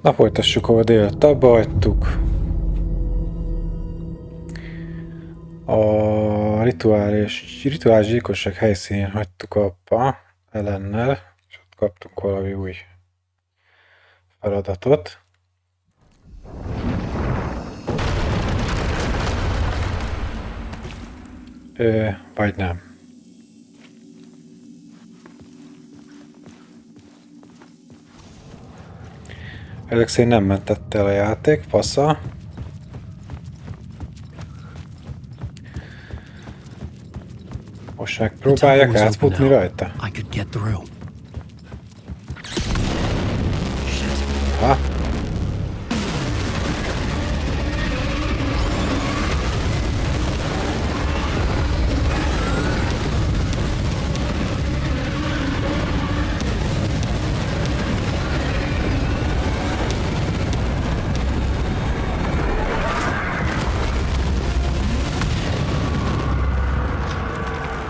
Na, folytassuk, ahol délután abba hagytuk. A rituális gyilkosság helyszínén hagytuk abba Ellennel, és ott kaptunk valami új feladatot. Vagy nem. Ezek szerint nem mentett el a játék, fasza. Most megpróbálják átfutni rajta. Ha?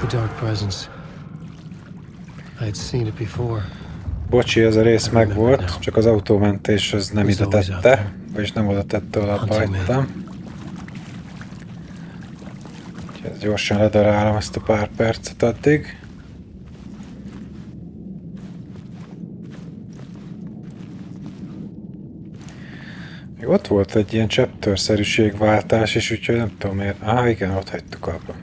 Dark presence. I had seen it before. Bocsi, ez a rész megvolt, csak az autómentés az nem ide tette, vagyis nem oda tette, ahol abba hagytam. Úgyhogy gyorsan ledarálom ezt a pár percet addig. Még ott volt egy ilyen chapter-szerűségváltás is, úgyhogy nem tudom miért. Igen, ott hagytuk abba.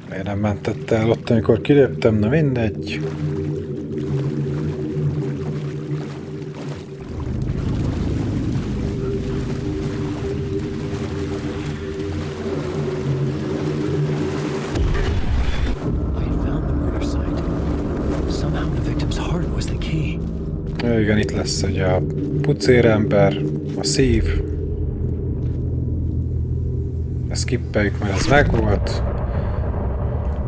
Miért nem mentett el ott, amikor kiléptem? Na mindegy. Igen, itt lesz ugye a pucérember, a szív. Ezt skippeljük, mert ez megvolt.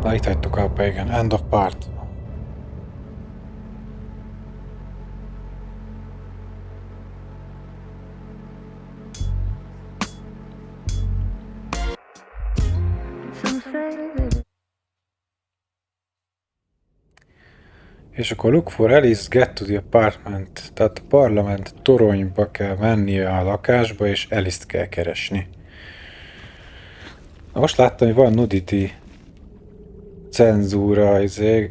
Na, itt hagytuk abba, igen. End of part. És akkor look for Alice, get to the apartment. Tehát a parlament toronyba kell mennie a lakásba, és Alice-t kell keresni. Na, most láttam, hogy van nudity cenzúra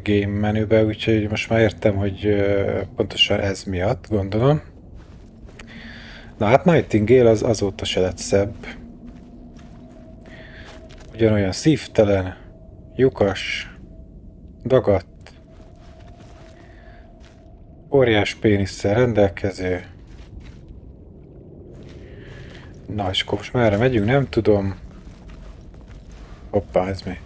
game menübe, úgyhogy most már értem, hogy pontosan ez miatt, gondolom. Na hát Nightingale az azóta se lett szebb. Ugyanolyan szívtelen, lyukas, dagadt, óriás pénisszel rendelkező. Na, és akkor most merre megyünk, nem tudom. Hoppá, ez mi?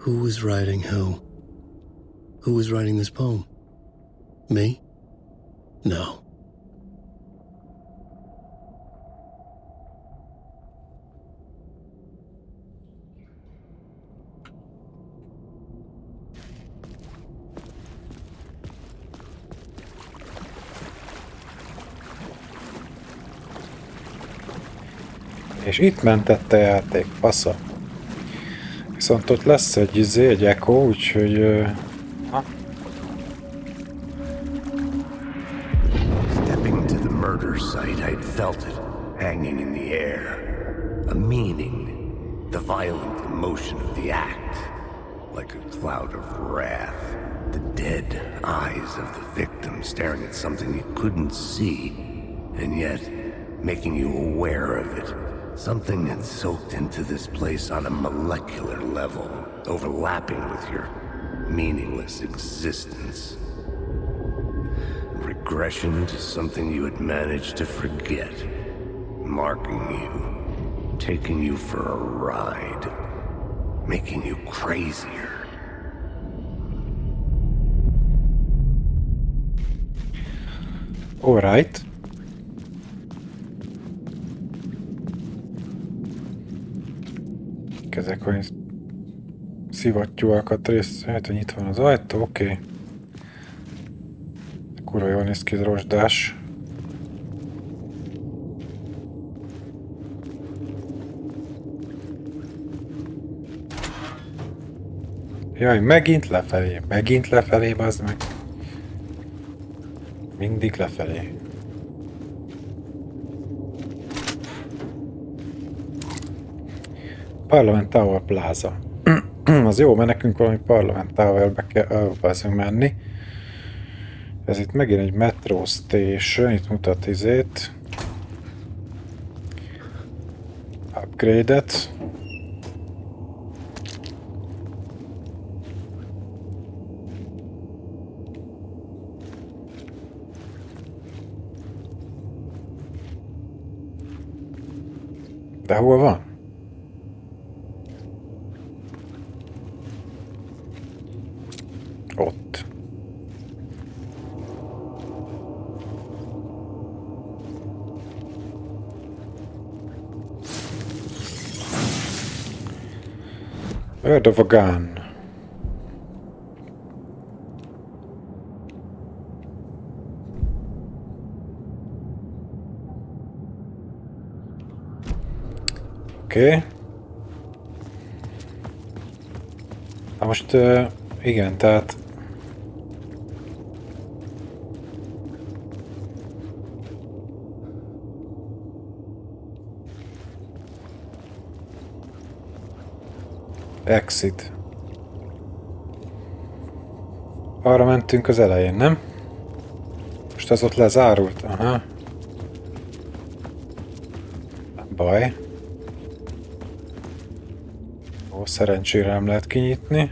Who was writing who? Who was writing this poem? Me? No. És itt mentette a játék, fasza. Viszont ott lesz egy echo, úgyhogy... Stepping to the murder site, I'd felt it, hanging in the air. A meaning, the violent emotion of the act. Like a cloud of wrath. The dead eyes of the victim staring at something you couldn't see, and yet making you aware of it. Something had soaked into this place on a molecular level, overlapping with your meaningless existence. Regression to something you had managed to forget, marking you, taking you for a ride, making you crazier. All right. Ezek, hogy szivattyú alkatrész, hát, hogy itt van az ajtó, oké. Kurva jól néz ki, ez rozsdás. Jaj, megint lefelé, bazd meg. Mindig lefelé. Parlament Tower Plaza. Az jó, mert nekünk valami Parlament Towerbe kell menni. Ez itt megint egy metro station, itt mutat izét. Upgrade-et. De hol van? Ott. Word of a gun. Oké. Na most igen, tehát exit. Arra mentünk az elején, nem? Most az ott lezárult, aha. Baj. Ó, szerencsére nem lehet kinyitni.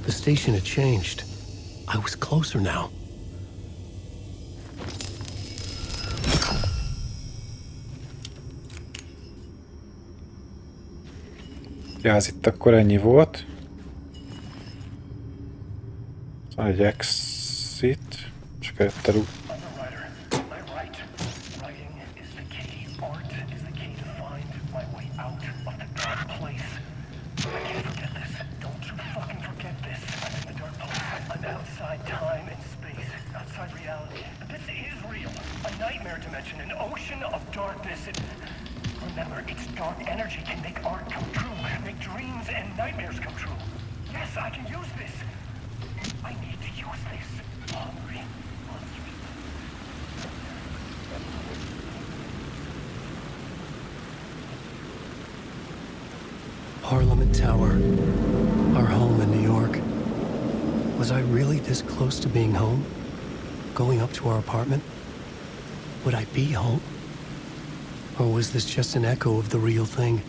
The station had changed. I was closer now. Ja, ez itt akkor ennyi volt. Van egy exit. Csak előtte Remember, its dark energy can make art come true, make dreams and nightmares come true. Yes, I can use this. I need to use this. Hungry. Parliament Tower, our home in New York. Was I really this close to being home? Going up to our apartment? Would I be home? Or was this just an echo of the real thing?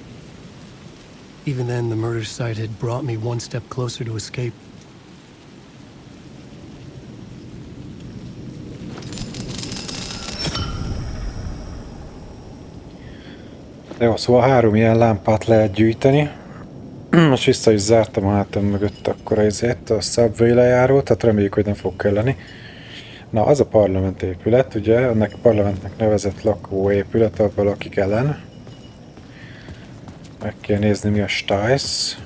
Even then, the murder site had brought me one step closer to escape. Jó, szóval 3 ilyen lámpát lehet gyűjteni. Most vissza is zártam a hátam mögött akkor ezért a Subway lejárót, tehát reméljük, hogy nem fog kelleni. Na, az a parlament épület, ugye, ennek a parlamentnek nevezett lakóépület, abban lakik ellen. Meg kell nézni, mi a stájsz.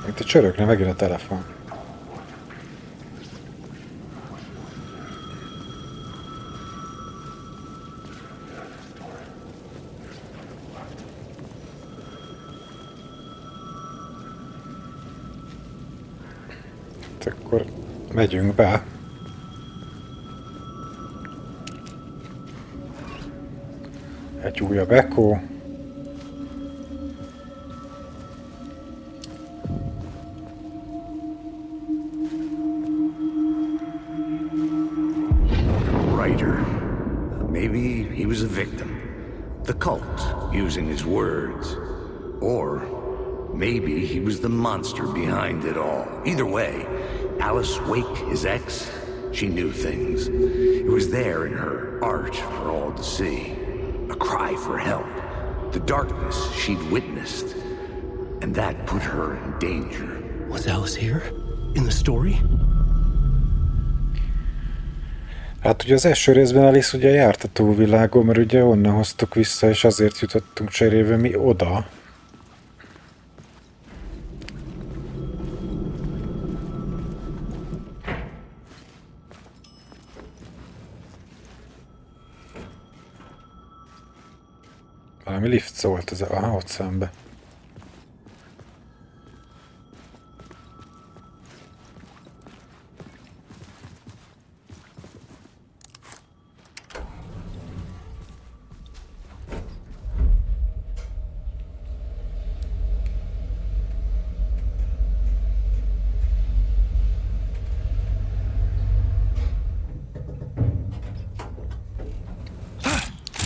Itt a csörögne megint a telefon. Akkor megyünk be. Egy újabb echo. Writer. Maybe he was a victim. The cult, using his words. Or maybe he was the monster behind it all. Either way, Alice Wake, his ex, she knew things. It was there in her art for all to see. A cry for help. The darkness she'd witnessed. And that put her in danger. Was Alice here? In the story? Hát ugye az első részben Alice ugye járt a túlvilágon, mert ugye onnan hoztuk vissza, és azért jutottunk cserébe mi oda. Valami lift szólt az ott szembe.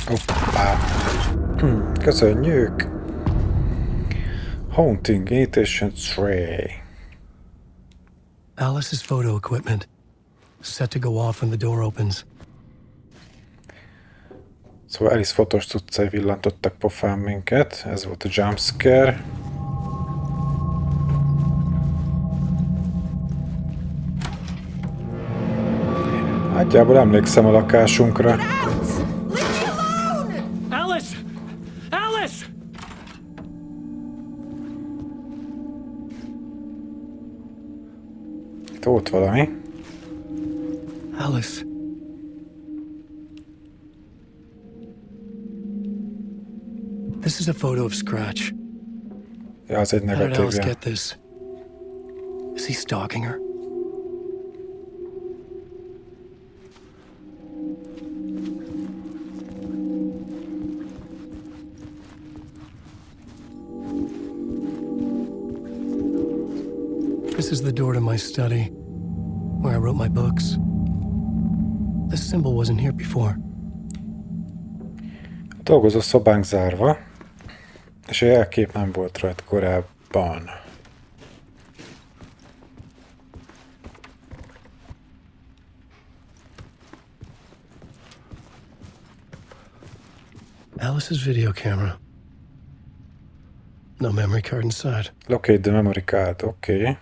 Hoppá. Köszönjük! Haunting Imitation 3. Alice's photo equipment. Set to go off when the door opens. Szóval Alice fotós cuccai villantottak pofán minket. Ez volt a jumpscare. Nagyjából emlékszem a lakásunkra. Alice! Alice! Itt ott valami. Alice. This is a photo of Scratch. Ja, az egy How did Alice negatívja. get this? Is he stalking her? This is the door to my study, where I wrote my books. This symbol wasn't here before. A dolgozó szobánk zárva, és a jelkép nem volt rajta korábban. Alice's video camera. No memory card inside. Locate the memory card, oké. Okay.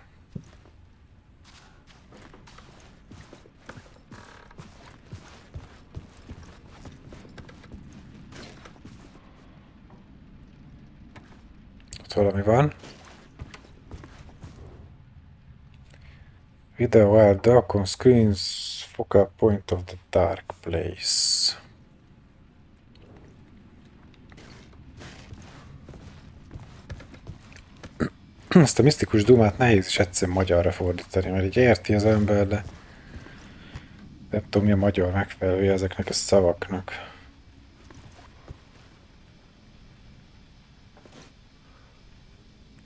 Ott valami van. Video while dark on screens, focal point of the dark place. Ezt a misztikus dumát nehéz is egyszerűen magyarra fordítani, mert így érti az ember, de nem tudom, mi a magyar megfelelője ezeknek a szavaknak.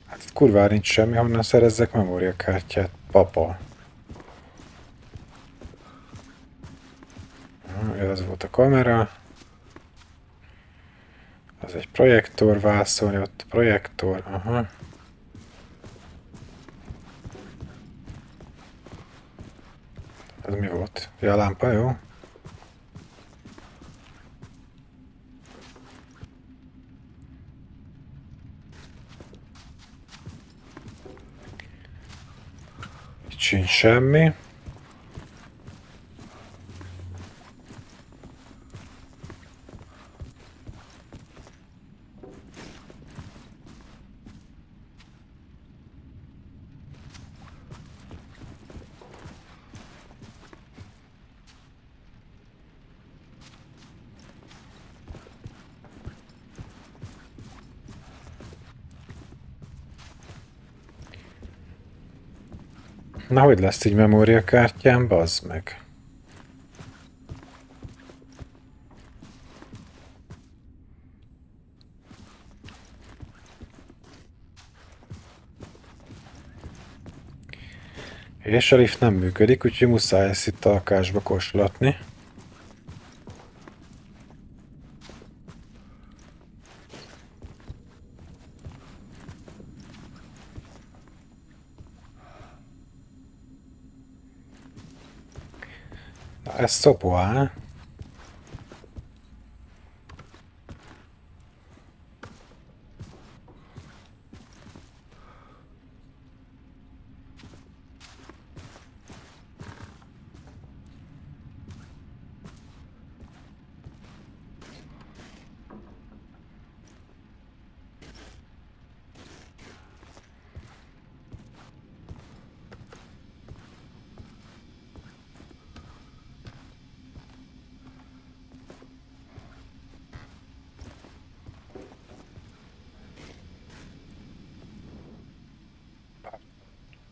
Hát itt kurvára nincs semmi, honnan szerezzek memóriakártyát, papa. Ez volt a kamera. Az egy projektor vászon, ott projektor, aha. Ez mi volt? Ja, a lámpa, jó? Itt sincs semmi. Na, hogy lesz így memóriakártyám, bazd meg. És a lift nem működik, úgyhogy muszáj ezt itt a lakásba kóstolatni. Ez szopa, á?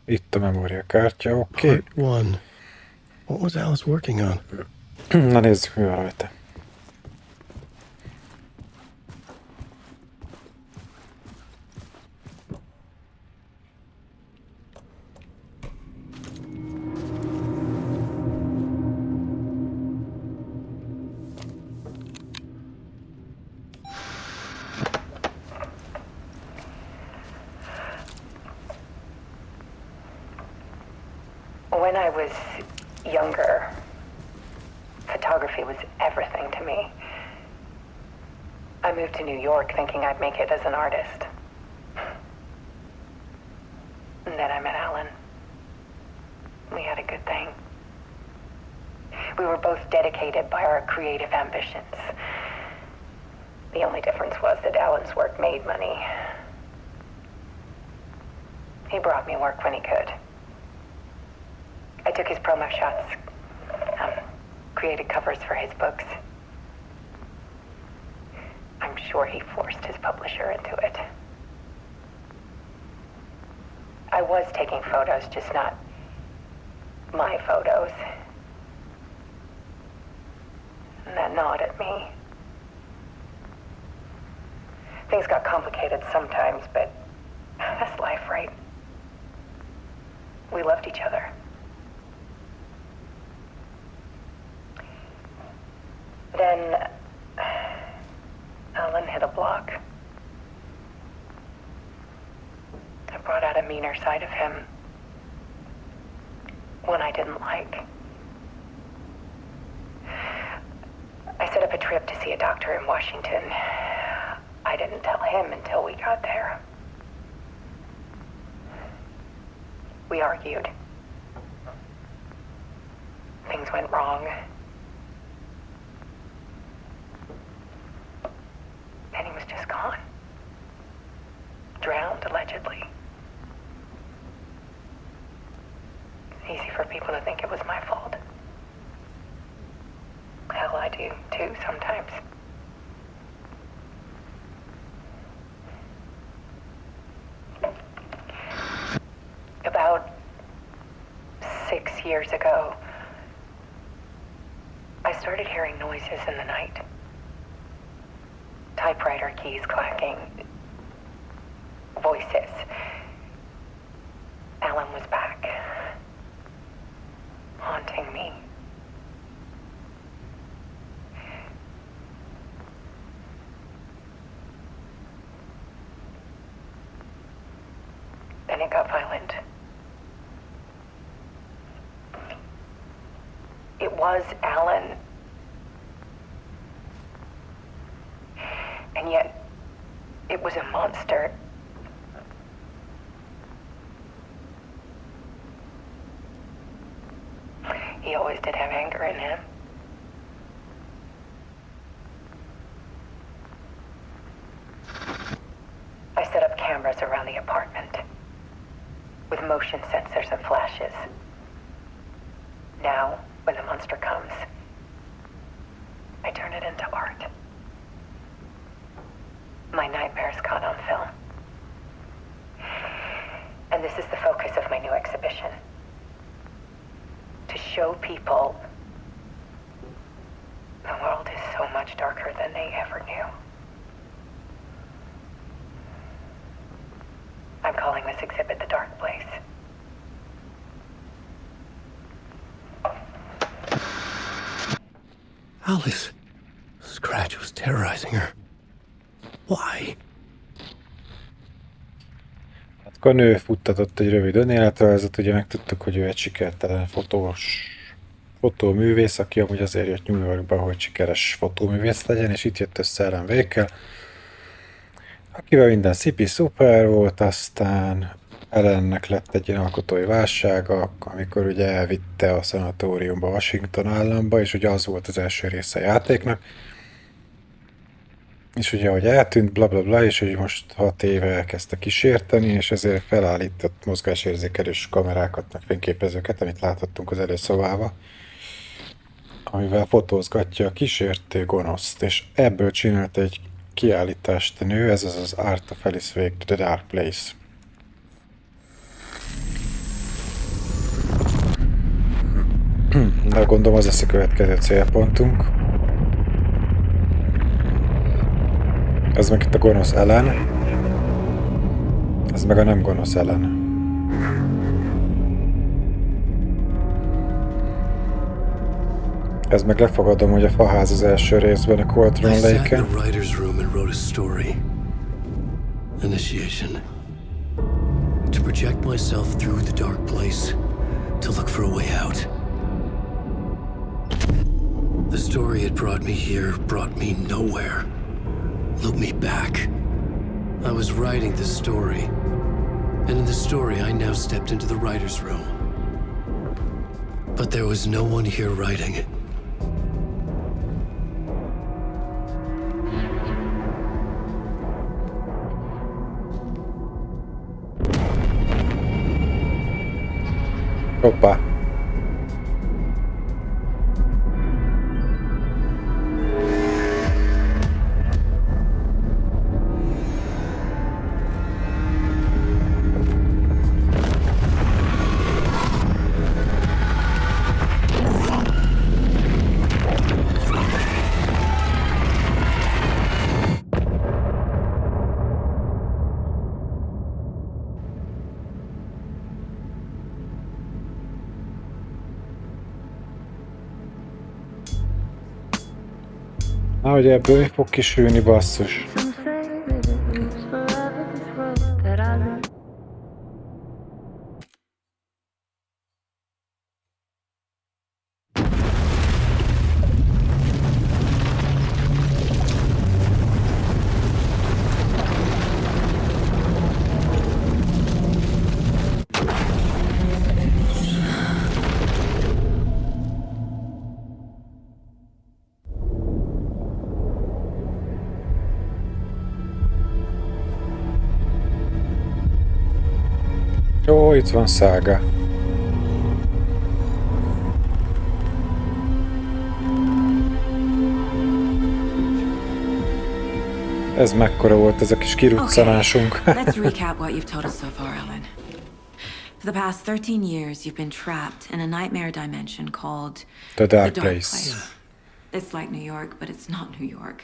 Itt a memóriakártya, oké. Part 1. What was Alice working on? Na nézzük, mi van rajta. When I was younger, photography was everything to me. I moved to New York thinking I'd make it as an artist. And then I met Alan. We had a good thing. We were both dedicated by our creative ambitions. The only difference was that Alan's work made money. He brought me work when he could. I took his promo shots, created covers for his books. I'm sure he forced his publisher into it. I was taking photos, just not my photos. And that gnawed at me. Things got complicated sometimes, but that's life, right? We loved each other. Then Alan hit a block. I brought out a meaner side of him. One I didn't like. I set up a trip to see a doctor in Washington. I didn't tell him until we got there. We argued. Things went wrong. And he was just gone. Drowned, allegedly. It's easy for people to think it was my fault. Hell, I do, too, sometimes. About 6 years ago, I started hearing noises in the night. Typewriter keys clacking. Voices. Alan was back. Haunting me. Then it got violent. It was Alan. And yet, it was a monster. He always did have anger in him. I set up cameras around the apartment with motion sensors and flashes. Now, when the monster comes, I turn it into art. My nightmares caught on film. And this is the focus of my new exhibition. To show people the world is so much darker than they ever knew. I'm calling this exhibit The Dark Place. Alice. Scratch was terrorizing her. Why? Akkor a nő futtatott egy rövid önéletrajzot, ugye megtudtuk, hogy ő egy sikertelen fotóművész, aki amúgy azért jött New Yorkba, hogy sikeres fotóművész legyen, és itt jött össze Ellen Wake-kel, akivel minden szipi-szuper volt, aztán Ellennek lett egy ilyen alkotói válsága, amikor ugye elvitte a szanatóriumba Washington államba, és ugye az volt az első része a játéknak. És ugye, ahogy eltűnt, blablabla, bla, bla, és hogy most 6 éve elkezdte kísérteni, és ezért felállított mozgásérzékelős kamerákat, meg fényképezőket, amit láthattunk az előszobába, amivel fotózgatja a kísértő gonoszt, és ebből csinált egy kiállítást a nő, ez az az Art of Alice Wake, The Dark Place. De gondolom az lesz a következő célpontunk. Ez meg itt a gonosz ellen. Ez meg a nem gonosz ellen. Ez meg lefogadom, hogy a faház az első részben a Cauldron I sat in Lake-en. a writer's room and wrote a story. Initiation. To project myself through the dark place, to look for a way out. The story had brought me here, brought me nowhere. Looped me back. I was writing the story. And in the story, I now stepped into the writer's room. But there was no one here writing. Hoppá. Na, hogy ebből mi fog kisülni, basszus. Jó, itt van Szága. Ez mekkora volt ez a kis kiruccanásunk. Let's recap what you've told us so far, Alan. For the past 13 years, you've been trapped in a nightmare dimension called The Dark Place. It's like New York, but it's not New York.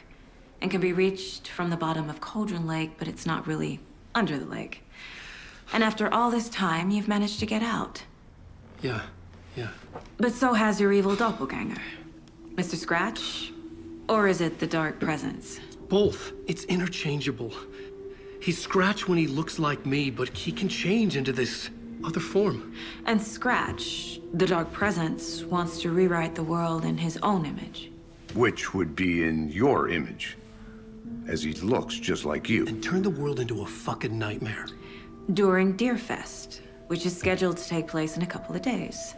And can be reached from the bottom of Cauldron Lake, but it's not really under the lake. And after all this time, you've managed to get out. Yeah. But so has your evil doppelganger. Mr. Scratch? Or is it the Dark Presence? Both. It's interchangeable. He's Scratch when he looks like me, but he can change into this other form. And Scratch, the Dark Presence, wants to rewrite the world in his own image. Which would be in your image, as he looks just like you. And turn the world into a fucking nightmare. During Deerfest, which is scheduled to take place in a couple of days.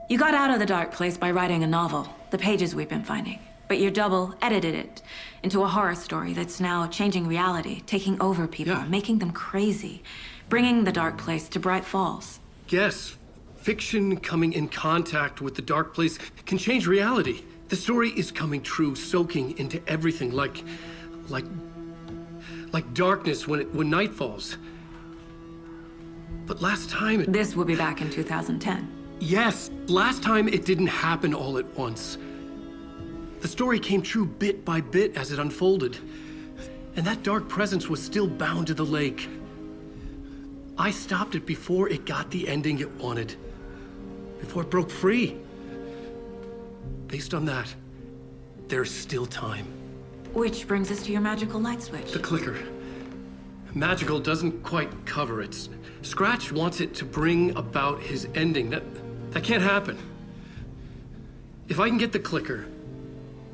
You got out of the dark place by writing a novel, the pages we've been finding. But your double edited it into a horror story that's now changing reality, taking over people, making them crazy, bringing the dark place to Bright Falls. Yes, fiction coming in contact with the dark place can change reality. The story is coming true, soaking into everything like darkness when night falls. But last time This will be back in 2010. Yes, last time it didn't happen all at once. The story came true bit by bit as it unfolded. And that dark presence was still bound to the lake. I stopped it before it got the ending it wanted. Before it broke free. Based on that, there's still time. Which brings us to your magical light switch. The clicker. Magical doesn't quite cover it. Scratch wants it to bring about his ending. That can't happen. If I can get the clicker,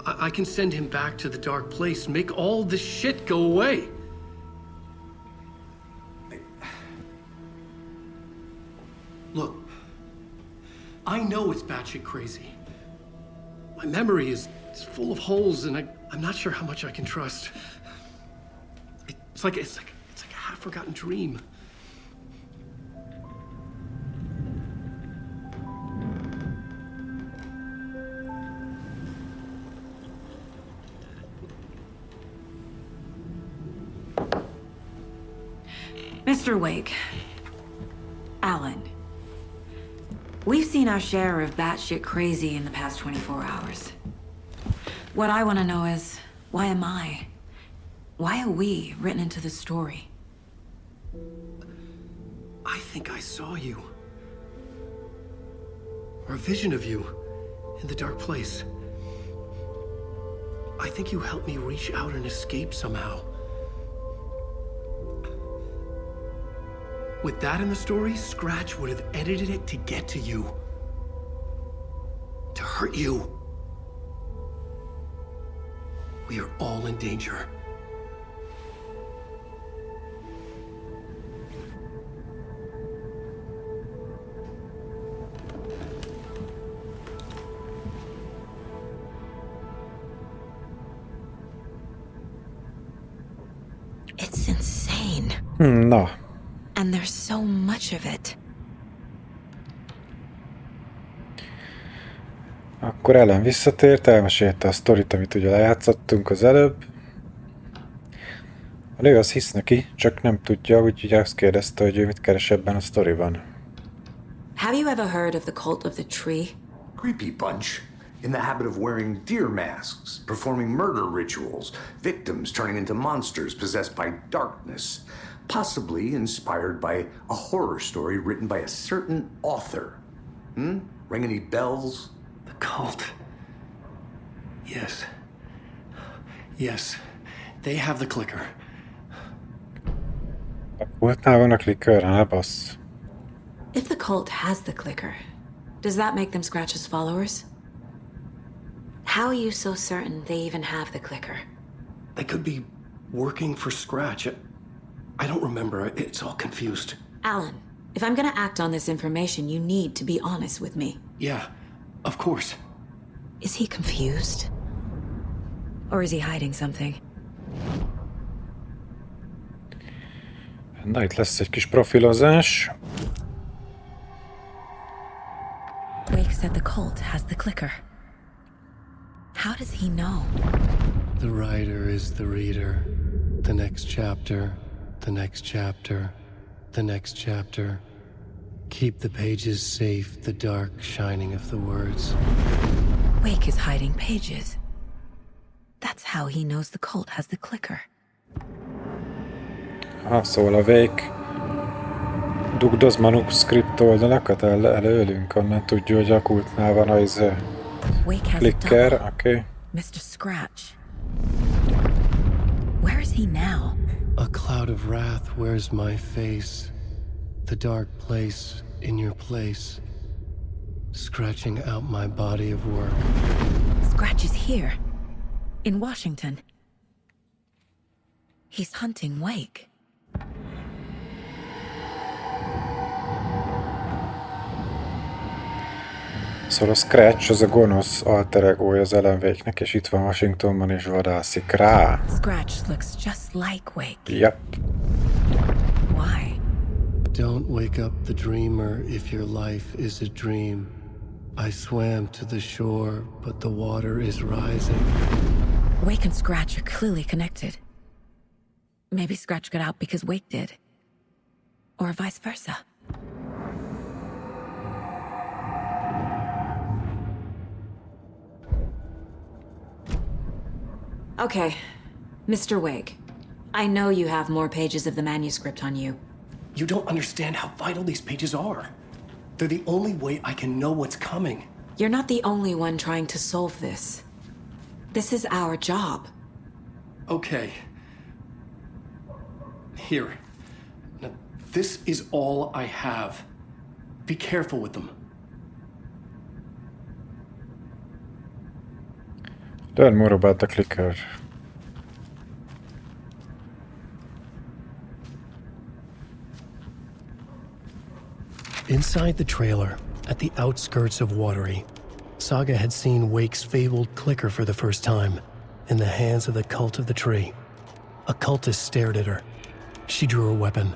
I can send him back to the dark place, make all this shit go away. Look, I know it's batshit crazy. My memory is full of holes, and I'm not sure how much I can trust. It's like a half-forgotten dream. Mr. Wake. Alan. We've seen our share of batshit crazy in the past 24 hours. What I want to know is, why am I? Why are we written into the story? I think I saw you. Or a vision of you in the dark place. I think you helped me reach out and escape somehow. With that in the story, Scratch would have edited it to get to you. To hurt you. We are all in danger. It's insane. Na, And there's so much of it. akkor Ellen visszatért, elmesélte a sztorit, amit ugye lejátszottunk az előbb. A nő az hisz neki, csak nem tudja, úgyhogy azt kérdezte, hogy ő mit keres ebben a sztoriban. Have you ever heard of the cult of the tree? Creepy bunch. In the habit of wearing deer masks, performing murder rituals, victims turning into monsters possessed by darkness, possibly inspired by a horror story written by a certain author. Ring any bells? The cult. Yes. Yes. They have the clicker. A kultnál van a clicker, ne bassz. If the cult has the clicker, does that make them Scratch's followers? How are you so certain they even have the clicker? They could be working for Scratch. I don't remember. It's all confused. Alan, if I'm gonna act on this information, you need to be honest with me. Yeah, of course. Is he confused? Or is he hiding something? Na, itt lesz egy kis profilozás. Wake said the cult has the clicker. How does he know? The writer is the reader. The next chapter, the next chapter, the next chapter. Keep the pages safe, the dark shining of the words. Wake is hiding pages. That's how he knows the cult has the clicker. Szóval a Wake dugdoz manuscript oldalakat előlünk, onnan tudja, hogy a kultnál van az Wake has clicker, double. oké. Mr. Scratch. Where is he now? A cloud of wrath wears my face. The dark place in your place. Scratching out my body of work. Scratch is here. In Washington. He's hunting Wake. Szóval a Scratch az a gonosz alter egója az Ellen Wake-nek, és itt van Washingtonban, és vadászik rá. Scratch looks just like Wake. Yep. Why? Don't wake up the dreamer if your life is a dream. I swam to the shore, but the water is rising. Wake and Scratch are clearly connected. Maybe Scratch got out because Wake did. Or vice versa. Okay, Mr. Wake. I know you have more pages of the manuscript on you. You don't understand how vital these pages are. They're the only way I can know what's coming. You're not the only one trying to solve this. This is our job. Okay. Here. Now, this is all I have. Be careful with them. Learn more about the clicker. Inside the trailer, at the outskirts of Watery, Saga had seen Wake's fabled clicker for the first time, in the hands of the cult of the tree. A cultist stared at her. She drew a weapon.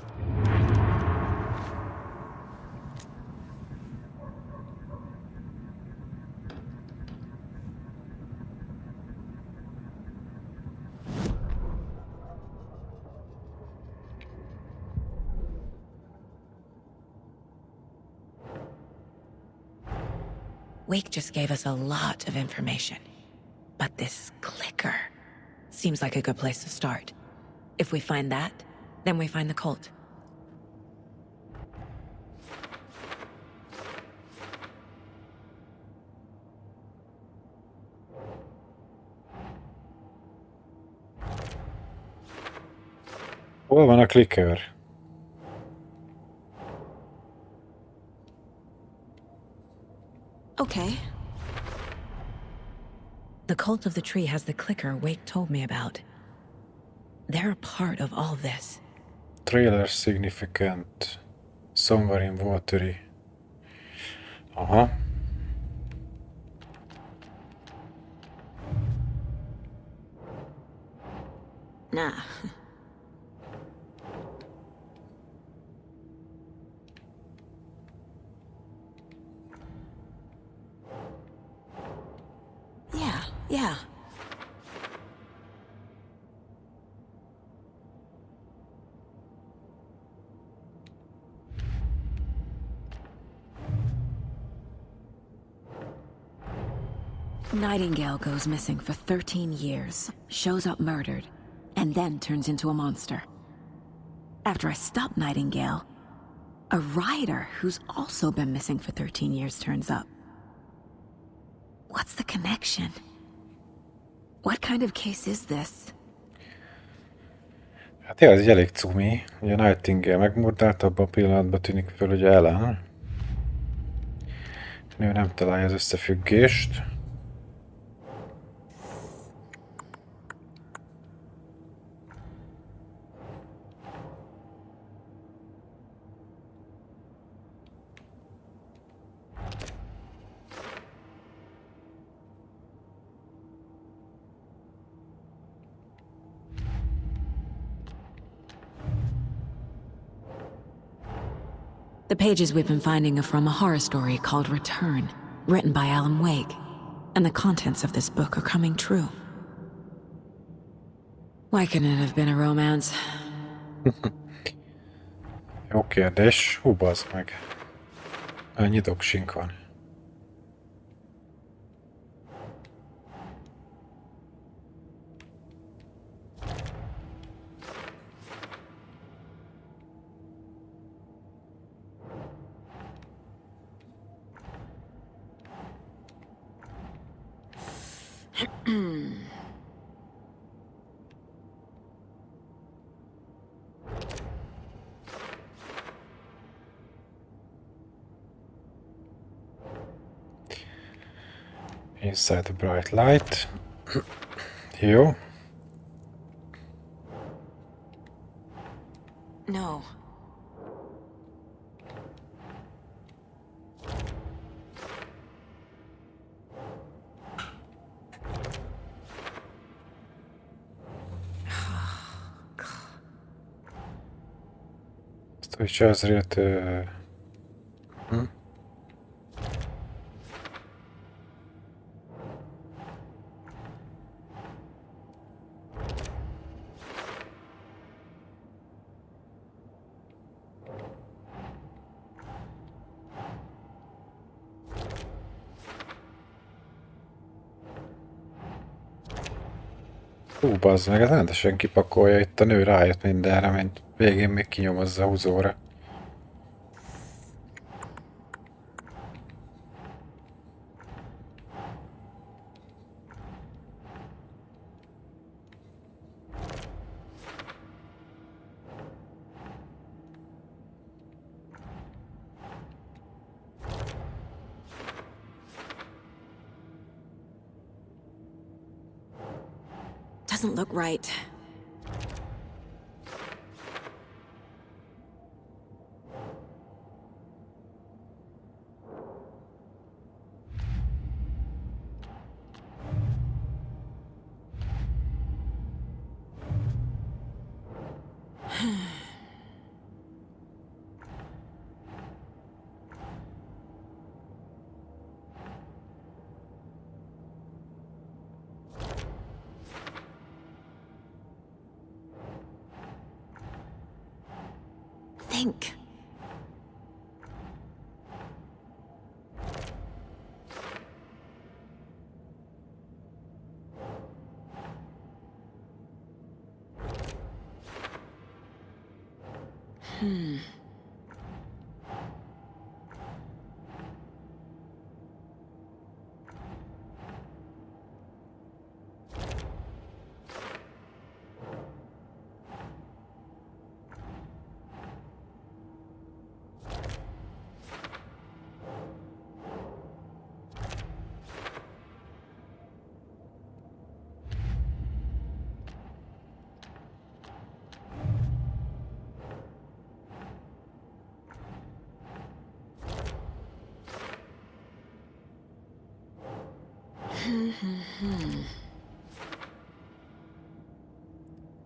Wake just gave us a lot of information. But this clicker seems like a good place to start. If we find that, then we find the cult. Hol van a clicker? Okay. The cult of the tree has the clicker Wake told me about. They're a part of all this. Trailer significant. Somewhere in watery. Aha. Nah. Yeah. Nightingale goes missing for 13 years, shows up murdered, and then turns into a monster. After I stop Nightingale, a rider who's also been missing for 13 years turns up. What's the connection? What kind of case is this? Hát ez egy elég cumi. Ugye Nightingale megmurdált, abban a pillanatban tűnik fel, hogy Ellen. Ő nem találja az összefüggést. The pages we've been finding are from a horror story called Return, written by Alan Wake. And the contents of this book are coming true. Why couldn't it have been a romance? Jó kérdés. Hú, bazd meg. Annyi doksink van. Inside the bright light. Jó. No. Stój czas ryty. Hú, bazd meg, ez rendesen kipakolja, itt a nő rájött mindenre, mint végén még kinyomozza a húzóra. Doesn't look right.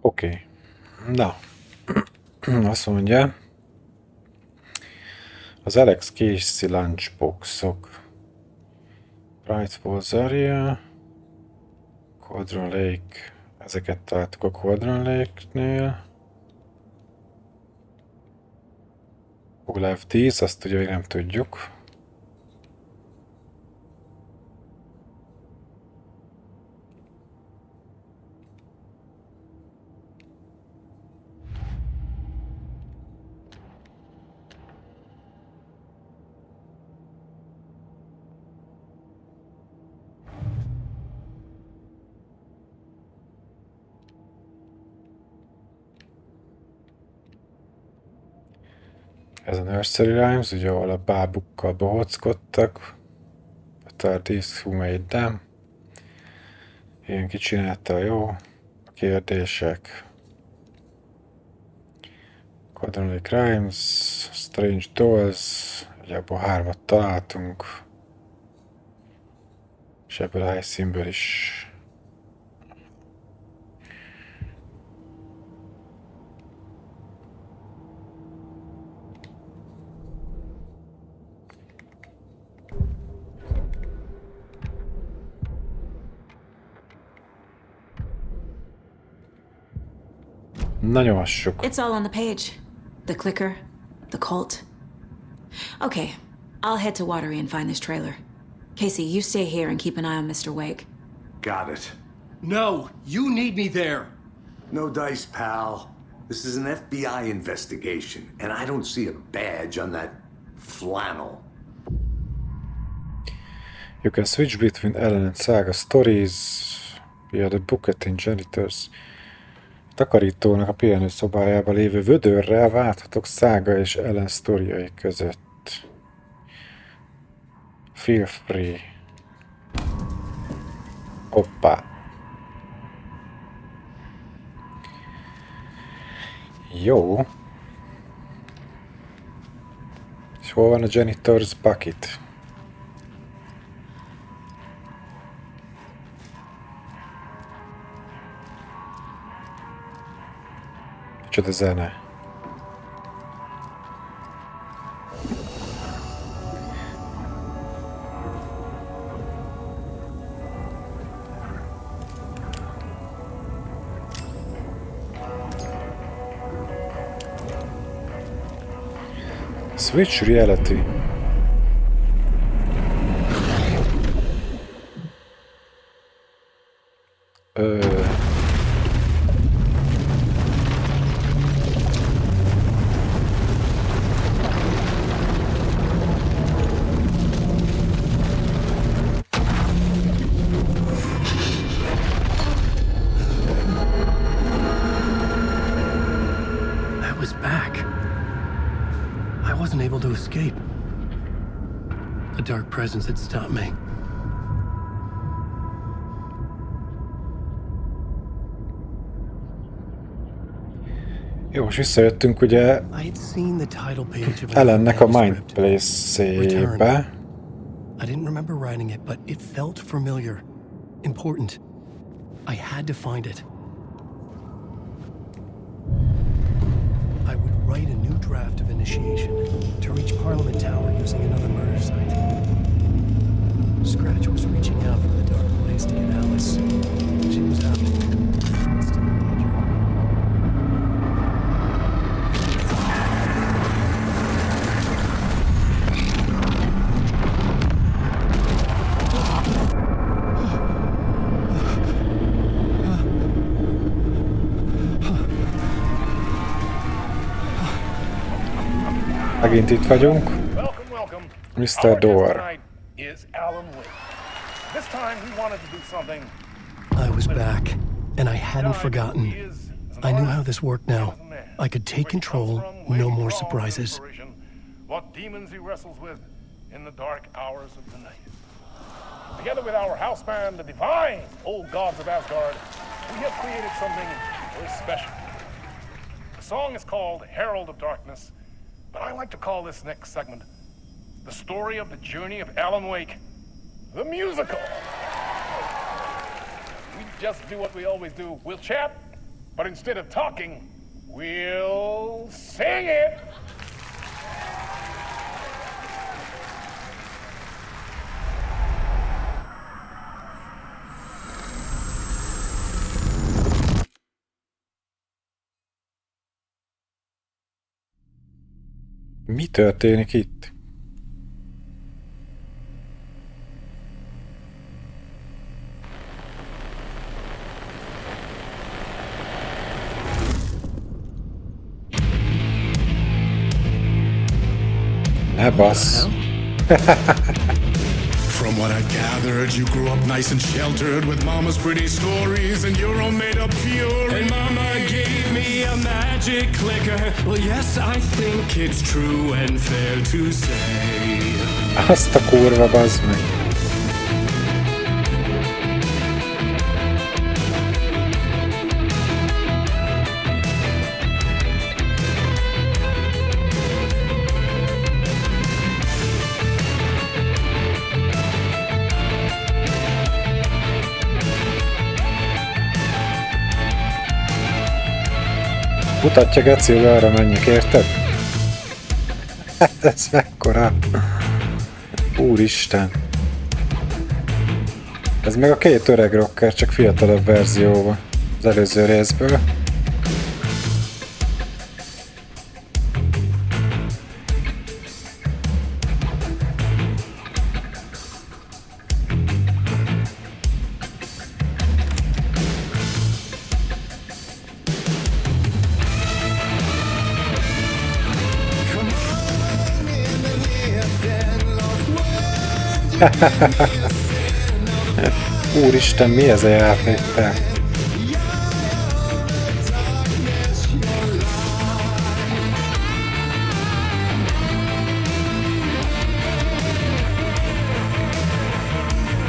Oké. Na. Azt mondja. Az Alex Casey lunchboxok. Bright Falls Area. Cauldron Lake. Ezeket találtuk a Cauldron Lake-nél. Google F10, azt ugye még nem tudjuk. Ez a Nursery Rhymes, ugye ahol a bábukkal bohóckodtak. A TARDIS Who Made Them. Ilyen kicsinálta, jó? A kérdések. Cauldron Lake Rhymes, Strange Dolls, ugye abból 3-at találtunk. És ebből a helyszínből is. Na nyomassuk. It's all on the page. The clicker, the cult. Okay, I'll head to Watery and find this trailer. Casey, you stay here and keep an eye on Mr. Wake. Got it. No, you need me there. No dice, pal. This is an FBI investigation, and I don't see a badge on that flannel. You can switch between Ellen and Saga stories via the bucket in janitors. Takarítónak a pihenő szobájában lévő vödörrel válthatok Saga és Ellen sztoriai között. Feel free. Hoppá. Jó. És hol van a Janitor's Bucket? Micsoda zene. Switch reality. Presence had stopped me. Jó, most visszajöttünk ugye Ellennek a Mind Place-ébe. I didn't remember writing it, but it felt familiar, important. I had to find it. I would write a new draft of initiation to reach Parliament Tower using another murder site. Scratch was reaching out from the dark place to get Alice. She was out, but still in danger. Megint itt vagyunk. Welcome, welcome. Mr. Our guest Door. tonight is Alan Wake. This time we wanted to do something. I was back, and I hadn't forgotten. I knew how this worked now. I could take control, no more surprises. What demons he wrestles with in the dark hours of the night. Together with our house band, the divine old gods of Asgard, we have created something very special. The song is called Herald of Darkness, but I like to call this next segment the story of the journey of Alan Wake, the musical. We just do what we always do. We'll chat, but instead of talking, we'll sing it. Mi történik itt? Ne bassz! From what I've gathered, you grew up nice and sheltered with mama's pretty stories and your own made-up fury. And mama gave me a magic clicker. Well, yes, I think it's true and fair to say. Azt a kurva, bazd meg! Mutatja, geci, hogy arra menjek, érted? Hát ez mekkora? Úristen! Ez meg a két öreg rocker, csak fiatalabb verzióban az előző részből. Úristen, mi ez a játék, te?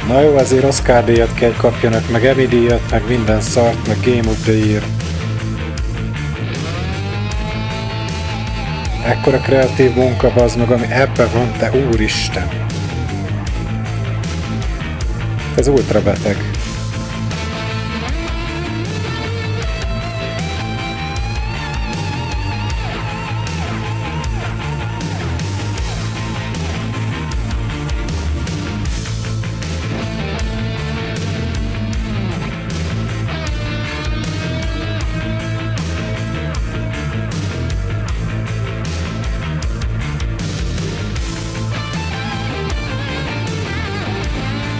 Na jó, azért Oscar díjat kell kapjanak, meg Emmy díjat, meg minden szart, meg Game of the Year. Ekkora kreatív munka, bazd meg, ami ebben van, te úristen! Ez ultra beteg.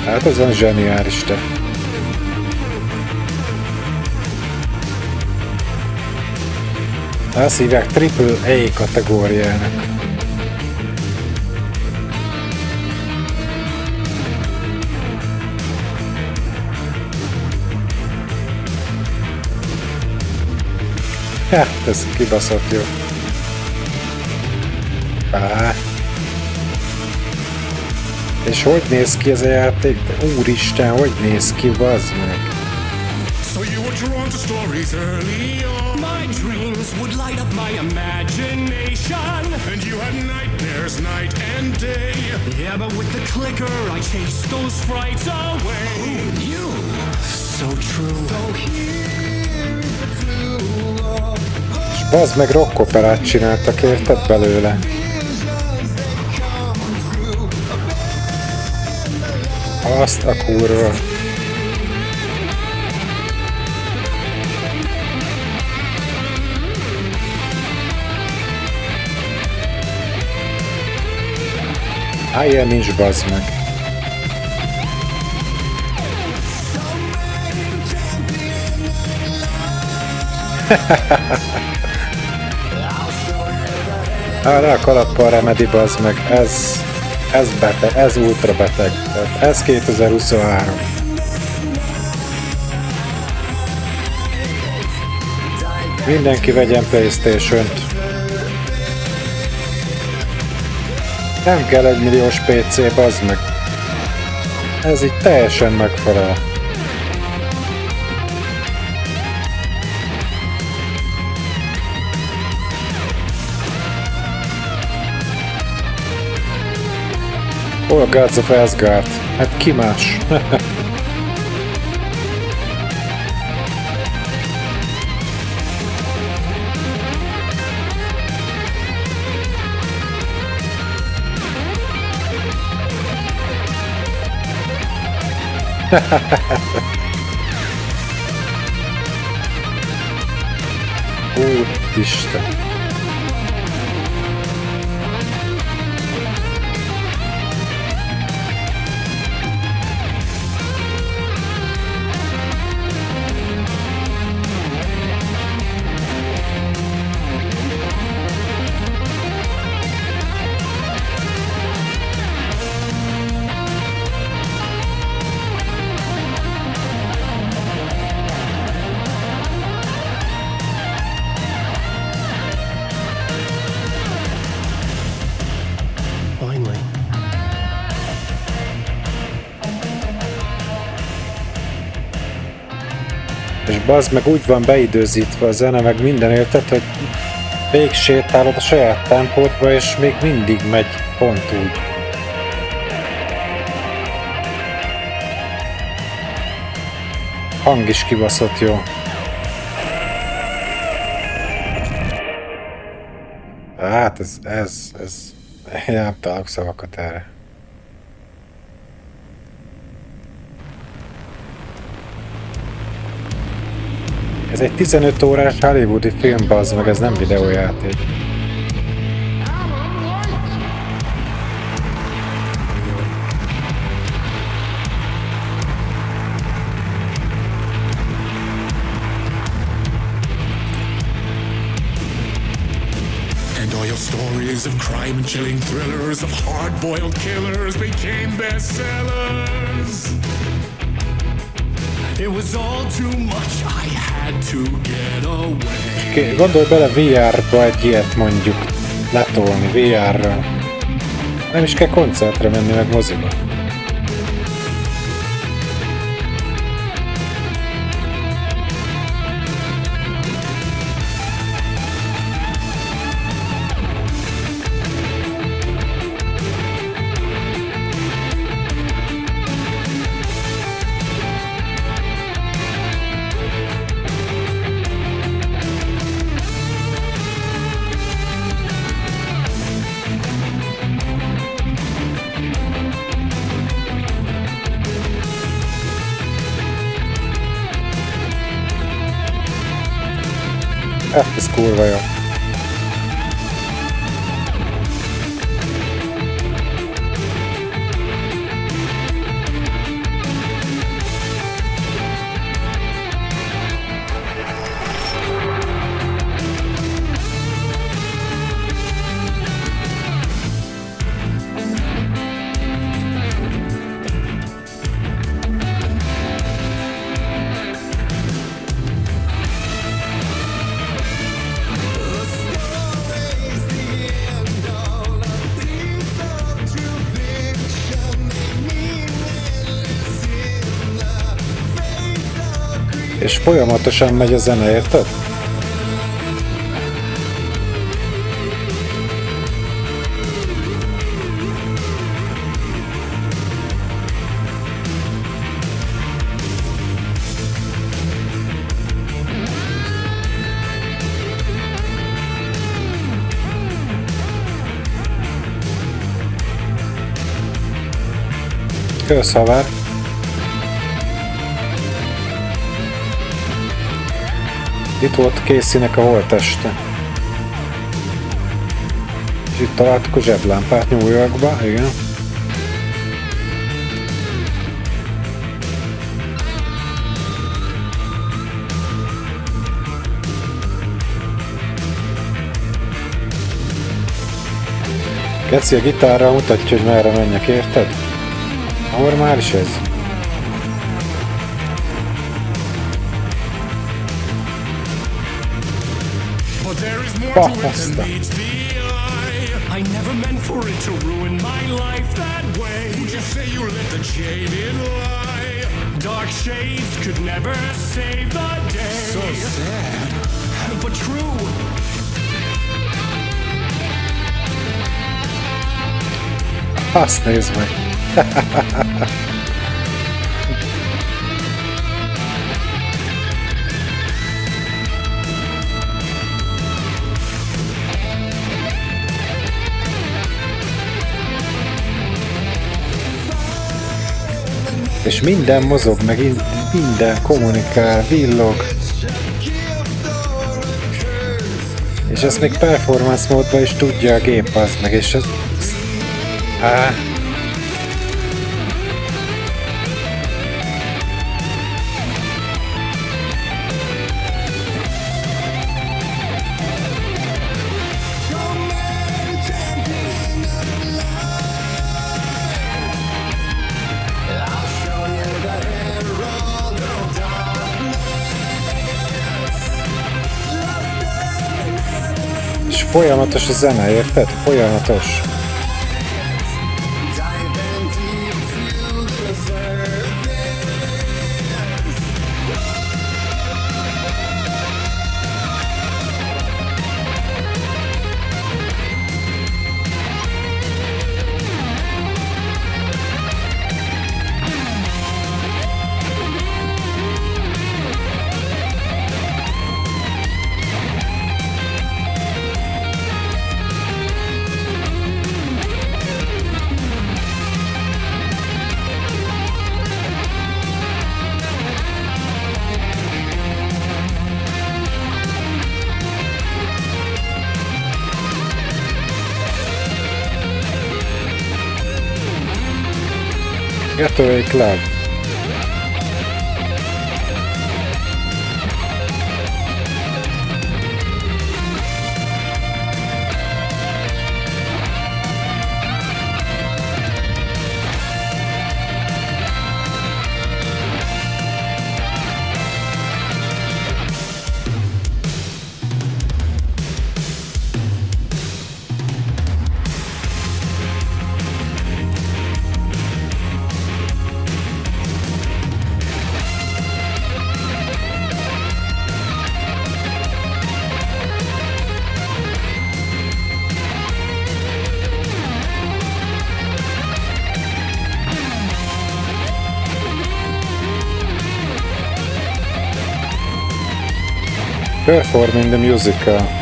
Hát ez van zseniális, te. Azt hívják AAA kategóriának. Hát, ez kibaszott jó. És hogy néz ki ez a játék? De úristen, hogy néz ki, bazd meg? So you were drawn to stories early on. My dreams would light up my imagination. And you had nightmares night and day. Yeah, but with the clicker I chased those frights away. Ooh, you. So true. So here is the clue. És bazd meg, rockoperát csináltak, érted belőle? Azt a kurva. Ilyen nincs, bazd meg. Le a kalappal remedi, bazd meg, ez beteg, ez ultra beteg. Tehát ez 2023. Mindenki vegyen PlayStation-t. Nem kell 1 milliós PC, bazd meg. Ez így teljesen megfelel. All Gods of Asgard. Hát ki más? Úristen. És bazd meg úgy van beidőzítve a zene, meg minden, érted, hogy végig sétálod a saját tempódba, és még mindig megy pont úgy. Hang is kibaszott jó. Hát ez én nem találok szavakat erre. Ez egy 15 órás hollywoodi film, bazd meg, ez nem videójáték. And all your stories of crime and chilling thrillers of hard-boiled killers became bestsellers. It was all too much, I had to get away. Gondolj bele VR-ba egy ilyet mondjuk letolni VR-ra. Nem is kell koncertre menni meg moziba. Ez kurva jó. És folyamatosan megy a zene, érted? Kösz, haver! Itt volt Casey-nek a holtteste. És itt találtuk a zseblámpát New Yorkba, igen. Geci a gitárral mutatja, hogy merre menjek, érted? Normális ez. Baszta. I never meant for it to ruin my life that way. Would you say you let the jaded lie? Dark shades could never save the day. So sad, but true. Azt nézd meg. És minden mozog, meg minden kommunikál, villog. És ezt még performance módban is tudja a gép, az meg, és ez... És folyamatos a zene, érted? Folyamatos. Getaway Club. Performing the musical.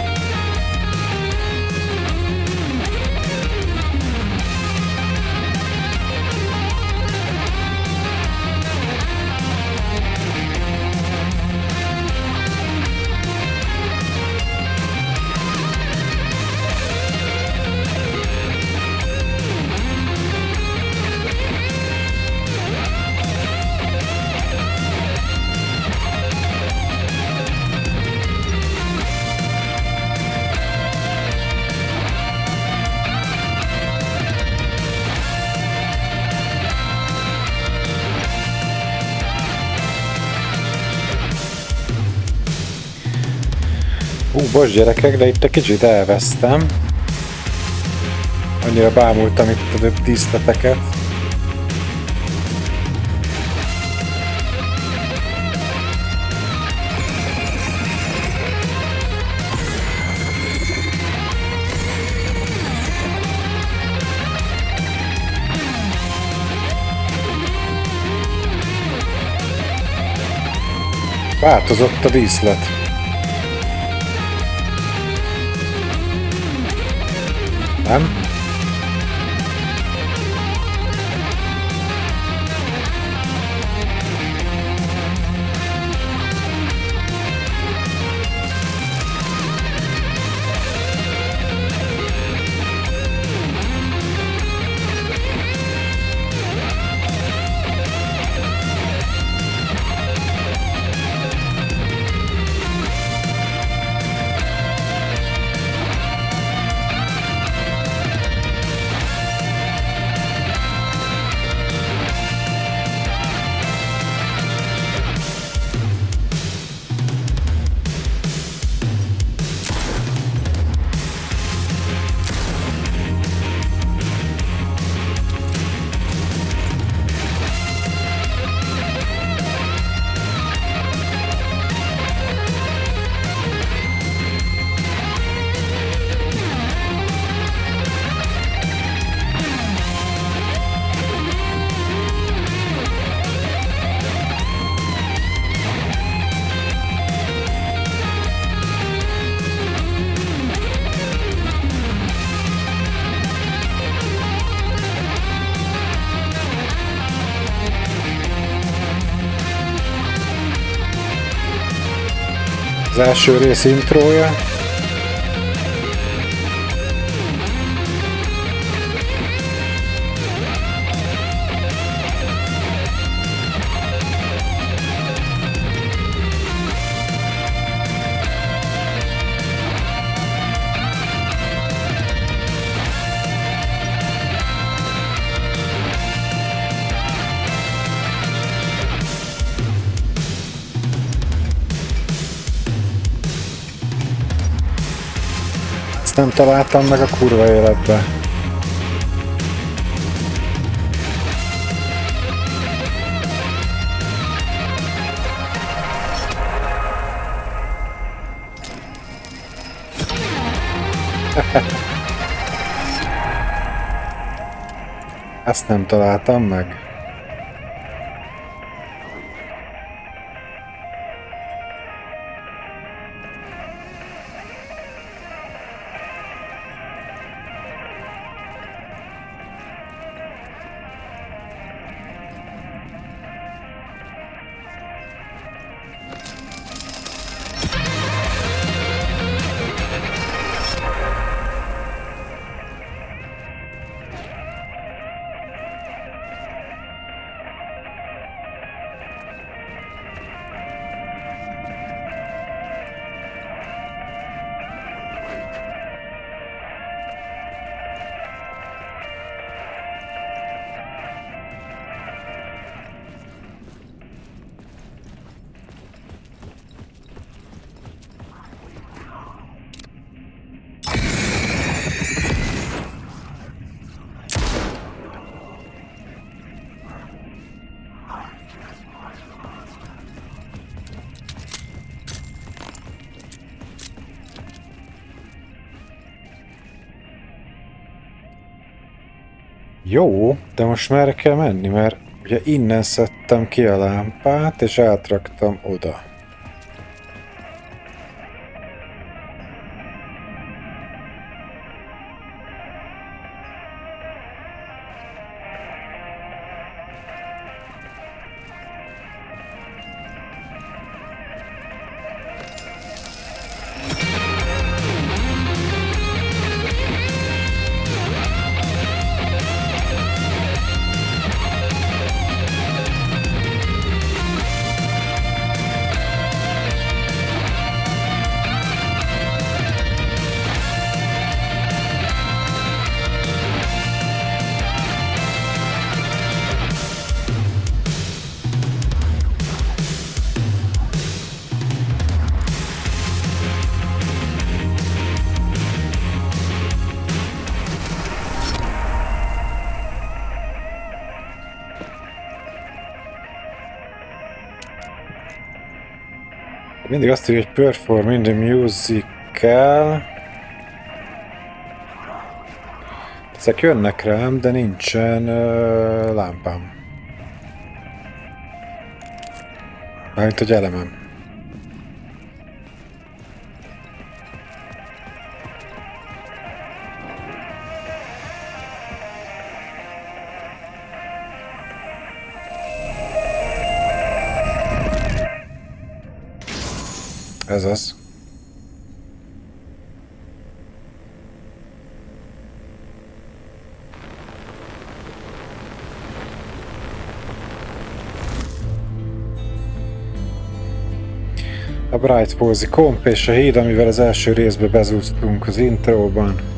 Bocs gyerekek, de itt egy kicsit elvesztem. Annyira bámultam itt a díszleteket. Változott a díszlet. Nem? Az első rész intrója. Nem találtam meg a kurva életbe. Ezt nem találtam meg. Jó, de most merre kell menni, mert ugye innen szedtem ki a lámpát, és átraktam oda. Mindig azt írja, hogy perform in the musical. Ezek jönnek rám, de nincsen lámpám. Mármint, hogy elemem. Ez az. A Bright Falls-i komp és a híd, amivel az első részbe bezúztunk az intróban.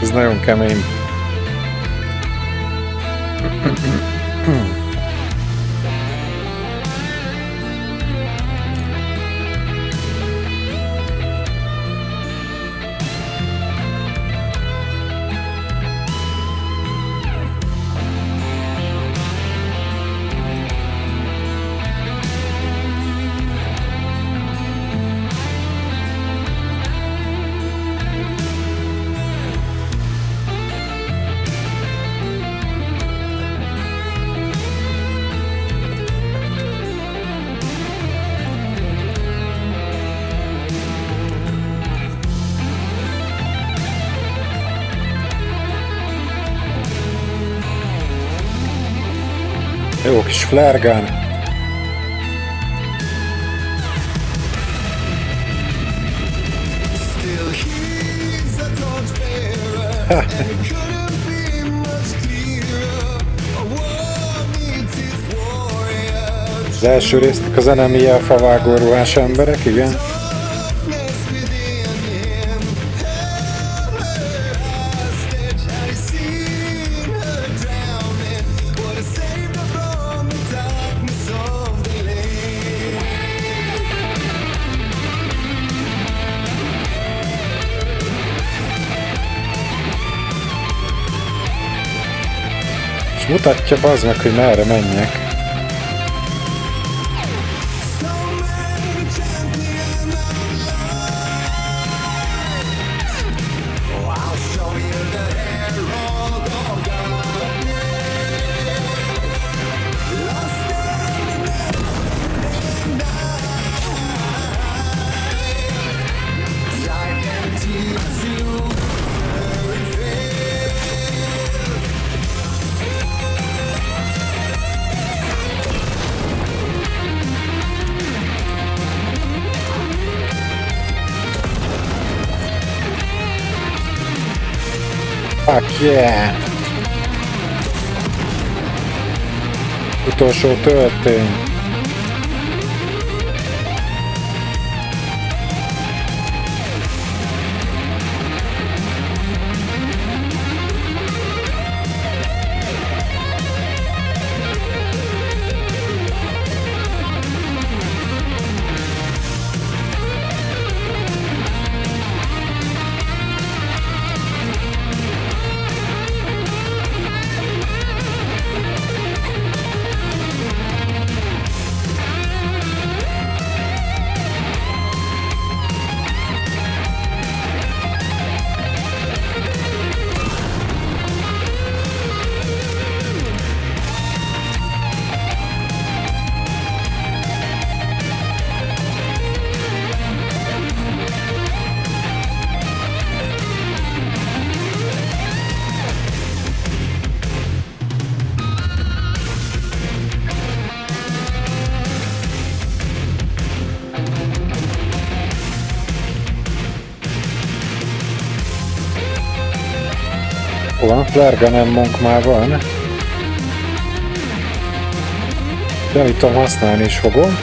Ez nagyon kemény. kis flare gun. Az első résznek a zenemie a favágó ruhás emberek, igen. És mutatja bazd meg, hogy merre menjek. Fuck yeah! Utolsó töltény. Van, flare gun monk már van. Gyanítom, használni is fogom.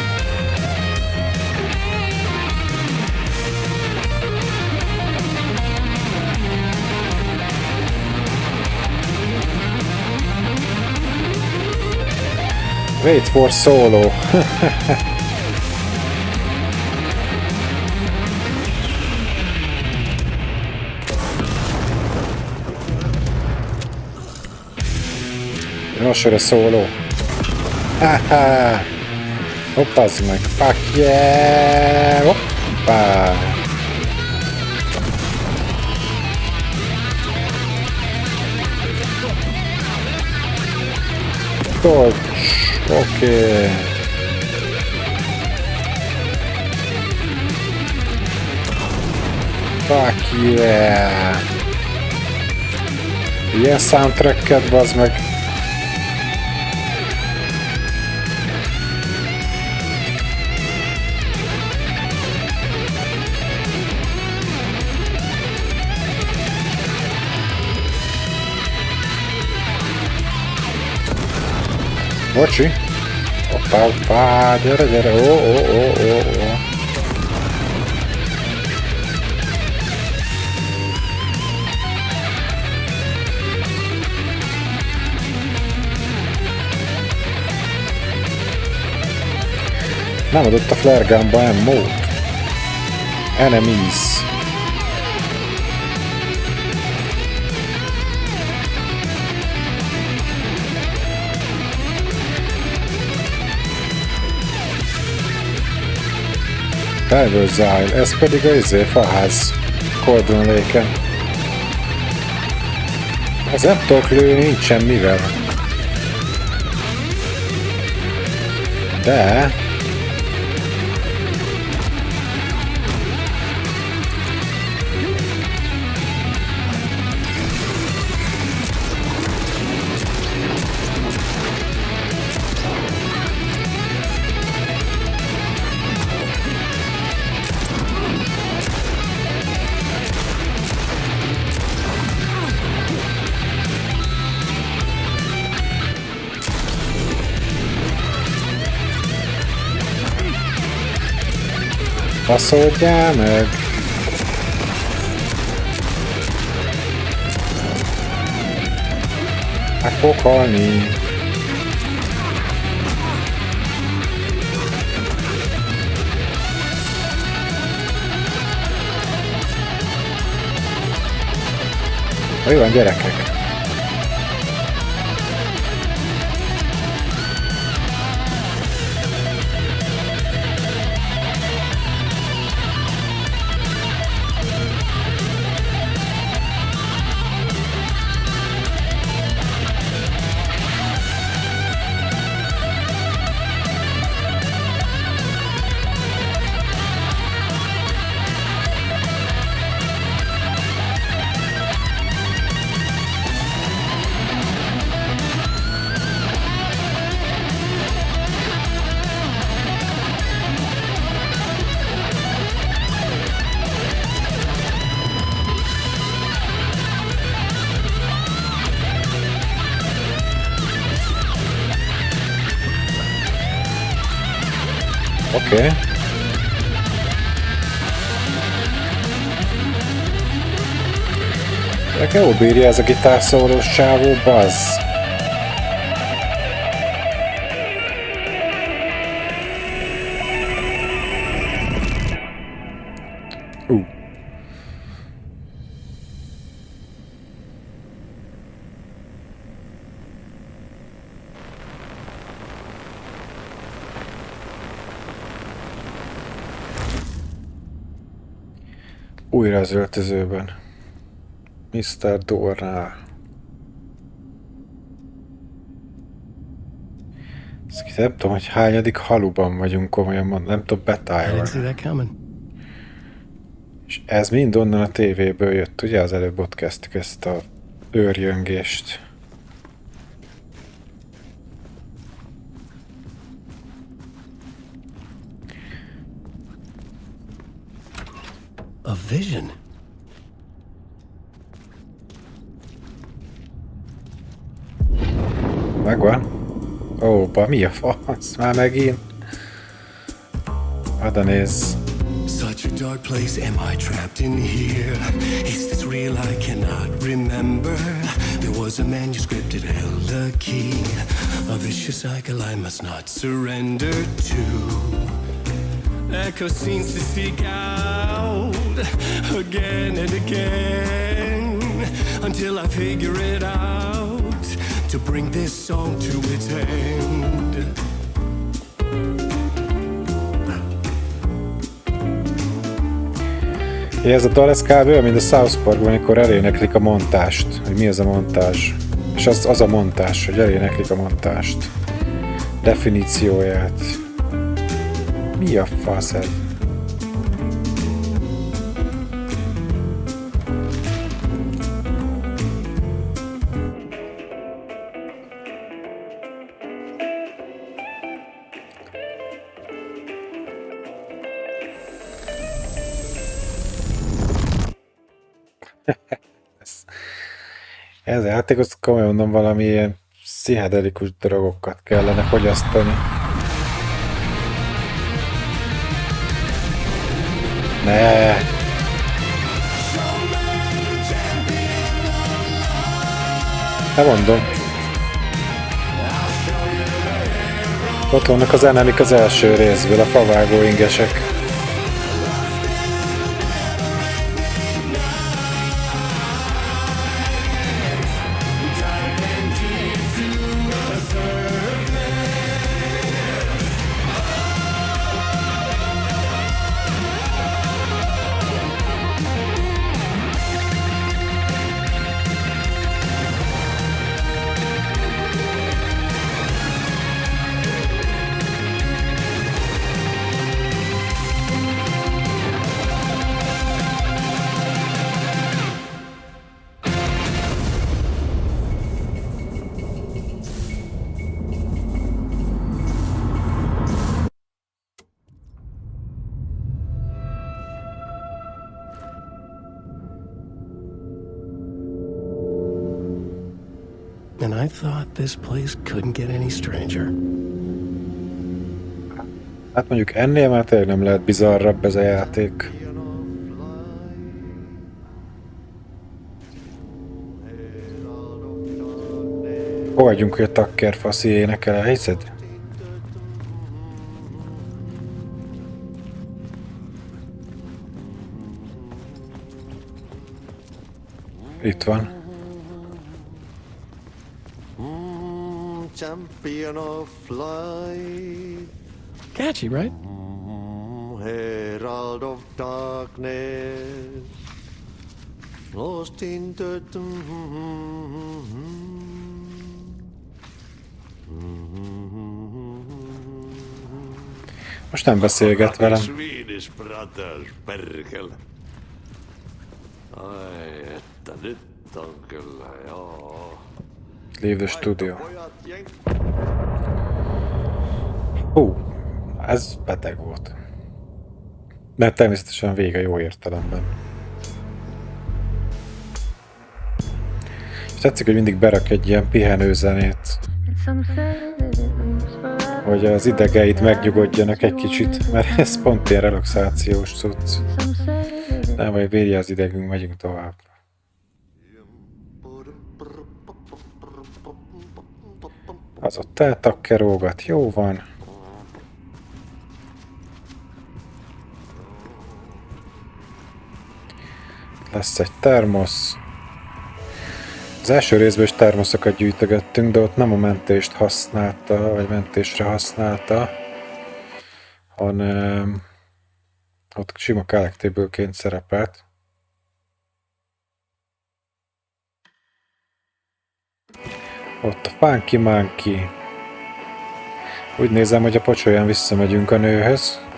Wait for solo. Nos, szóló. Haha! Hoppazd meg! Fuck yeah! Hoppá! Dodge! Oké! Fuck yeah! Ilyen soundtracket, bazd meg! Bocsi! Hoppá, hoppá, gyere, gyere, ó. Nem adott a flare gunba ammo-t. Enemies. Felvőzzál, ez pedig a faház Coldon Lake-en. Az nem tudok lőni, nincsen mivel. De... Baszódjál meg! Meg fog halni! Mi van, gyerekek? Oké. De jól bírja ez a gitárszólós csávó, bazz. Újra az öltözőben. Mr. Dornál. Nem tudom, hogy hányadik haluban vagyunk, komolyan mondom, nem tudom, betájolni. És ez mind onnan a tévéből jött, ugye? Az előbb ott kezdtük ezt a őrjöngést. A vision. Megvan. Ó, mi a fasz? Már megint. Oda nézz. Such a dark place, am I trapped in here? Is this real? I cannot remember. There was a manuscript, it held a key. A vicious cycle I must not surrender to. Echo scenes to seek out again and again until I figure it out to bring this song to its end. Ez a dal, ez kb. Olyan, mint a South Parkban, amikor eléneklik a montást, hogy mi az a montázs. És az a montás, hogy eléneklik a montást. Definícióját. Mi a fasz ez? Ez a játékot komolyan mondom, valami ilyen pszichedelikus drogokat kellene fogyasztani. Ne! Nem mondom. Ott vannak az enemik az első részből, a favágó ingesek. And I thought this place couldn't get any stranger. Hát mondjuk ennél már tényleg nem lehet bizarrabb ez a játék. Fogadjunk, hogy a Tucker faszi énekel, elhiszed? Itt van. Champion of light. Catchy, right? Herald of darkness. Lost in the... Most nem beszélget velem. Swedish brothers, perkele. Ai, että nyt on kyllä, joo. Leave the studio. Ez beteg volt. De természetesen vége jó értelemben. És tetszik, hogy mindig berak egy ilyen pihenő zenét. Hogy az idegeid megnyugodjanak egy kicsit, mert ez pont ilyen relaxációs cucc. Nem, vagy vérje az idegünk, megyünk tovább. Az ott eltakkerógat, jó van. Lesz egy termosz. Az első részben is termoszokat gyűjtögettünk, de ott nem a mentést használta, vagy mentésre használta, hanem ott sima collectible-ként szerepelt. Ott a Funky Monkey. Úgy nézem, hogy a pocsolyán visszamegyünk a nőhöz.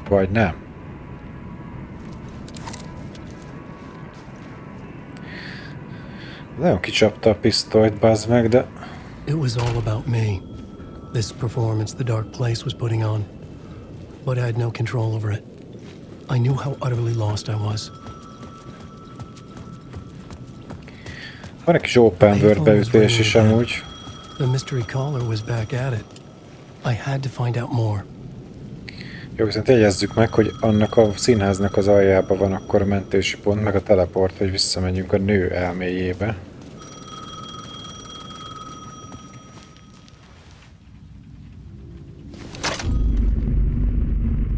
Vagy nem. Nagyon kicsapta a pisztolyt, bazd meg, de... It was all about me. This performance the Dark Place was putting on. But I had no control over it. I knew how utterly lost I was. Van egy kis open world beütés is amúgy. The mystery caller was back at it. I had to find out more. Jó, viszont jegyezzük meg, hogy annak a színháznak az aljában van akkor a mentési pont, meg a teleport, hogy visszamenjünk a nő elméjébe.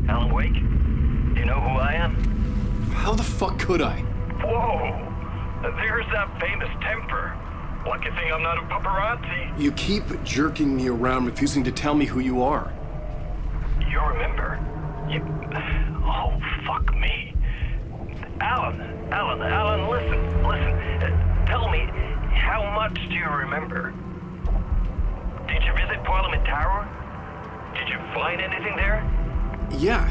Alan Wake? Do you know who I am? How the fuck could I? Whoa! There's that famous temper. Lucky thing I'm not a paparazzi. You keep jerking me around, refusing to tell me who you are. You remember? You... Oh, fuck me. Alan, listen. Tell me, how much do you remember? Did you visit Parliament Tower? Did you find anything there? Yeah.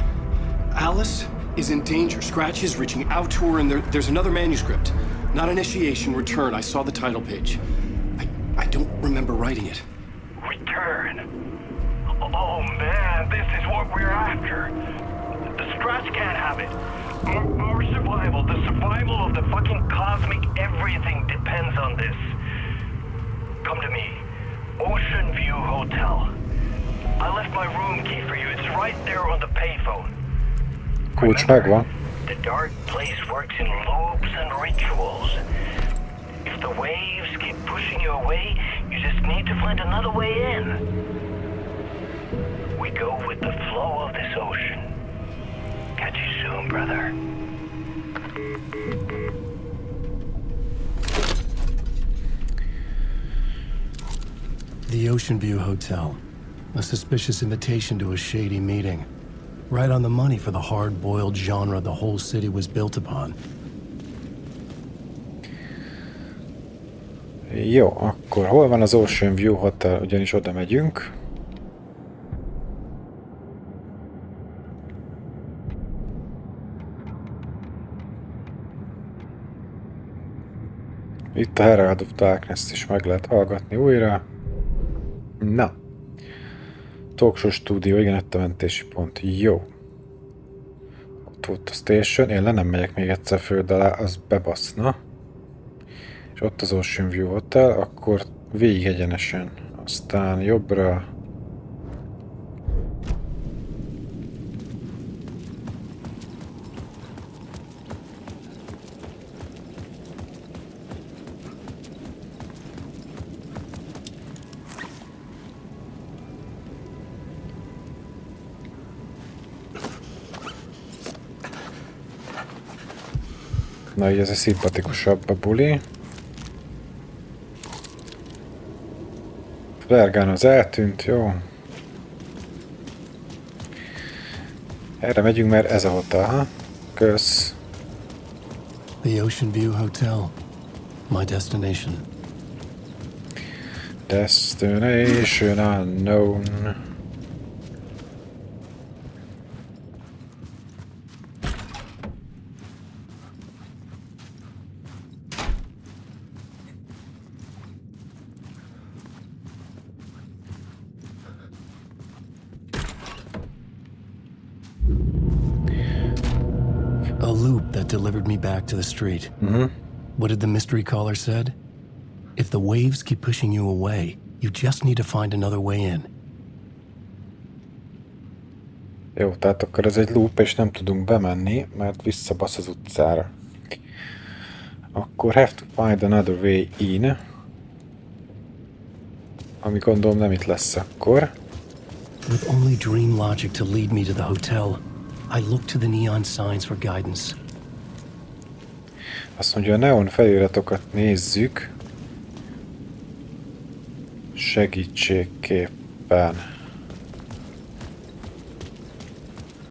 Alice is in danger. Scratch is reaching out to her, and there's another manuscript. Not initiation, return. I saw the title page. I don't remember writing it. Return? Oh man, this is what we're after. The Scratch can't have it. Our survival, the survival of the fucking cosmic everything depends on this. Come to me. Ocean View Hotel. I left my room key for you. It's right there on the payphone. Kulcs megvan. The Dark Place works in loops and rituals. If the waves keep pushing you away, you just need to find another way in. We go with the flow of this ocean. Catch you soon, brother. The Ocean View Hotel. A suspicious invitation to a shady meeting. Right on the money for the hard-boiled genre the whole city was built upon. Jó, akkor hol van az Ocean View Hotel? Ugyanis oda megyünk. Itt a Herald of Darkness-t is meg lehet hallgatni újra. Na. Talkshow Studio, igen, itt a mentési pont. Jó. Ott volt a station. Én le nem megyek még egyszer föld alá, az bebaszna. És ott az Ocean View Hotel, akkor végig egyenesen. Aztán jobbra. Na, így ez egy szimpatikusabb a buli. Flare az eltűnt, jó. Erre megyünk, mert ez a hotel, ha? Kösz. The Ocean View Hotel. My destination. Destination unknown. A loop that delivered me back to the street. What did the mystery caller said? If the waves keep pushing you away, you just need to find another way in. Jó, tehát akkor ez egy loop, és nem tudunk bemenni, mert visszabasz az utcára. Akkor have to find another way in. Ami gondolom nem itt lesz akkor. With only dream logic to lead me to the hotel, I look to the neon signs for guidance. Azt mondja, a neon feliratokat nézzük segítségképpen.